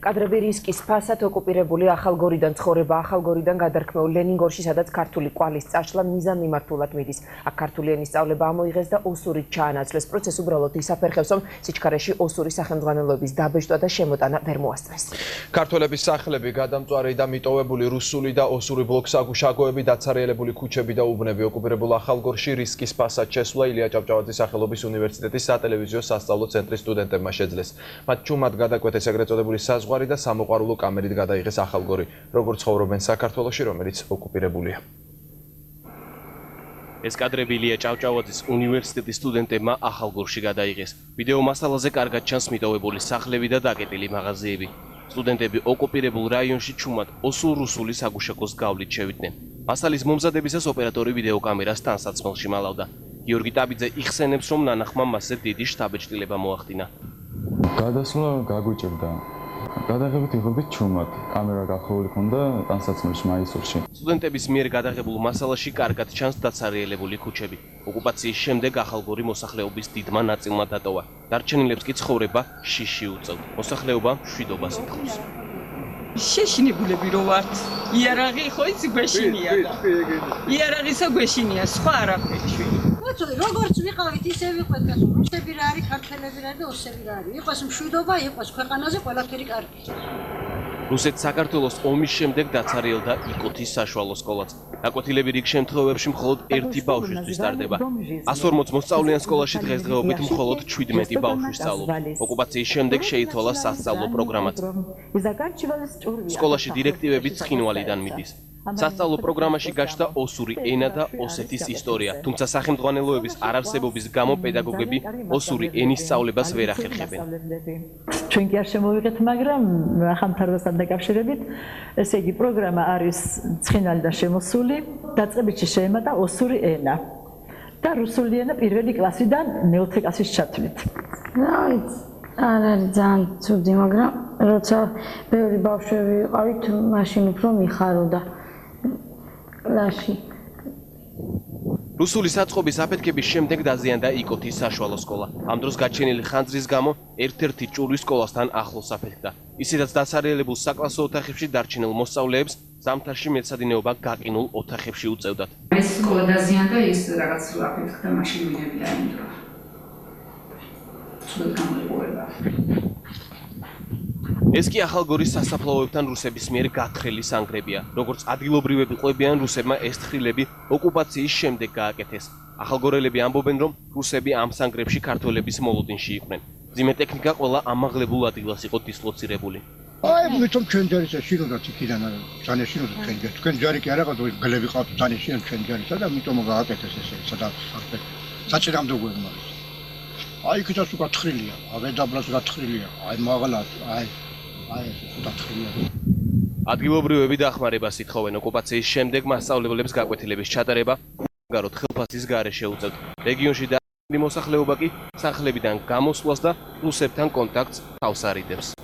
კადრები რისკის ფასად ოკუპირებული ახალგორიდან ცხოვრება ახალგორიდან გადარქმეულ ლენინგორში, სადაც ქართული კვალის წაშლა მიზანმიმართულად მიდის. აქ ქართული ენის სწავლება ამოიღეს და ოსურით ჩაანაცვლეს. პროცესი უბრალოდ ისაფერხებს, რომ სიჩქარეში ოსური სახელმძღვანელოების დაბეჭდვა და შემოტანა ვერ მოასწრეს. ქართველების სახლები, გადამწვარი და მიტოვებული რუსული და ოსური ბლოკსაგუშაგოები, დაცარიელებული ქუჩები და უბნები ოკუპირებულ ახალგორში რისკის ფასად შესვლა ილია ჭავჭავაძის სახელობის უნივერსიტეტის სატელევიზიო სასწავლო ცენტრის სტუდენტებმა შეძლეს. მათ ჩუმად გადაკვეთეს ეგრეთ წოდებული საზღვარი და სამოყვარულო კამერით გადაიღეს ახალგორი, როგორც ცხოვრობენ საქართველოში, რომელიც ოკუპირებულია. ეს კადრები ილია ჭავჭავაძის უნივერსიტეტის სტუდენტებმა ახალგორში გადაიღეს. ვიდეო მასალაზე კარგად ჩანს მიტოვებული სახლები და დაკეტილი მაღაზიები. სტუდენტები ოკუპირებულ რაიონში ჩუმად ოსურ-რუსული საგუშაგოს გავლით შევიდნენ. მასალის მომზადებისას ოპერატორი ვიდეოკამერას ტანსაცმელში მალავდა. გიორგი ტაბიძე იხსენებს, რომ ნანახმა მასზე დიდი შთაბეჭდილება მოახდინა. გადასვლა გაგვიჭირდა. გადაღებით იღებდით ჩუმად. კამერა გახურული ჰქონდა ტანსაცმელში მაისურში. სტუდენტების მიერ გადაღებულ მასალაში კარგად ჩანს დაცარიელებული ქუჩები. ოკუპაციის შემდეგ ახალგორი მოსახლეობის დიდმა ნაწილმა დატოვა. დარჩენილებს კი ცხოვრება შიში უწევთ. მოსახლეობა მშვიდობას ითხოვს. შეშინებულები რო ვართ. იარაღი ხო იცი გვეშინია და. იარაღისა გვეშინია, სხვა არაფერი. როგორც ვიყავით, ისე ვიყვეთ, რუსები რა არის, ქართველები რა და ოსები რა არის. იყოს მშვიდობა, იყოს ქვეყანაზე ყველაფერი კარგი. რუსეთს საქართველოს ომის შემდეგ დაცარიელდა იკოთის საშუალო სკოლაც. დაკვეთილები რიგ შემთხვევებში მხოლოდ ერთი ბავშვისთვის ტარდება. 140 მოსწავლიან სკოლაში დღესდღეობით მხოლოდ 17 ბავშვი სწავლობს. ოკუპაციის შემდეგ შეიცვალა სასწავლო პროგრამაც. სკოლაში დირექტივები ცხინვალიდან მიდის. სასწავლო პროგრამაში გაჩნდა ოსური ენა და ოსეთის ისტორია, თუმცა სახელმძღვანელოების არარსებობის გამო პედაგოგები ოსური ენის სწავლებას ვერ ახერხებენ. ჩვენ კი არ შემოვიღეთ, მაგრამ ახალმთავრობასთან დაკავშირებით, ესე იგი პროგრამა არის ცხინვალი და შემოსული, დაწყებითში შეემატა ოსური ენა და რუსული ენა პირველი კლასიდან მეოთხე კლასის ჩათვლით. რა ვიცი, არ არის ძალიან ცუდი, მაგრამ როცა ბევრი ბავშვები ვიყავით, მაშინ უფრო მიხაროდა. კლასში. რუსული საწყობის აფეთქების შემდეგ დაზიანდა იკოთის საშუალო სკოლა. ამ დროს გაჩენილი ხანძრის გამო ერთ-ერთი ჭურვის სკოლასთან ახლოს აფეთქდა. ისედაც დაცარიელებულ საკლასო ოთახებში დარჩენილ მოსწავლეებს ზამთარში მეცადინეობა გაყინულ ოთახებში უწევდათ. ეს სკოლა დაზიანდა, ის რაღაც აფეთქდა, მაშინ მინებდა იმ დრო. სულ გამოიყურება. ეს კი ახალგორის სასაფლაოებთან რუსების მიერ გათხრილი სანგრებია. როგორც ადგილობრივები ყვებიან, რუსებმა ეს თხრილები ოკუპაციის შემდეგ გააკეთეს. ახალგორელები ამბობენ, რომ რუსები ამ სანგრებში ქართველების მოლოდინში იყვნენ. მძიმე ტექნიკა ყველა ამაღლებულ ადგილას იყო დისლოცირებული. აი, მithom ჩვენ ჯარისა შინოდაც იქიდან ძალიან შინოდა თქვენ ჯარი კი არა ყავთ, გლები ყავთ ძალიან შინოდ ჩვენ ჯარისა და მithom გააკეთეს ესე სადაც საჭირამდროგვებმა. აი, იქითაც გათხრილია, ავედაბლას გათხრილია, აი მაღლა, აი ადგილობრივები დახმარებას ითხოვენ. ოკუპაციის შემდეგ მასწავლებლებს გაკვეთილების ჩატარება გაროთ ხელფასის გარეშე უწევთ. რეგიონში და მოსახლეობა კი სახლებიდან გამოსვლას და რუსებთან კონტაქტს თავს არიდებს.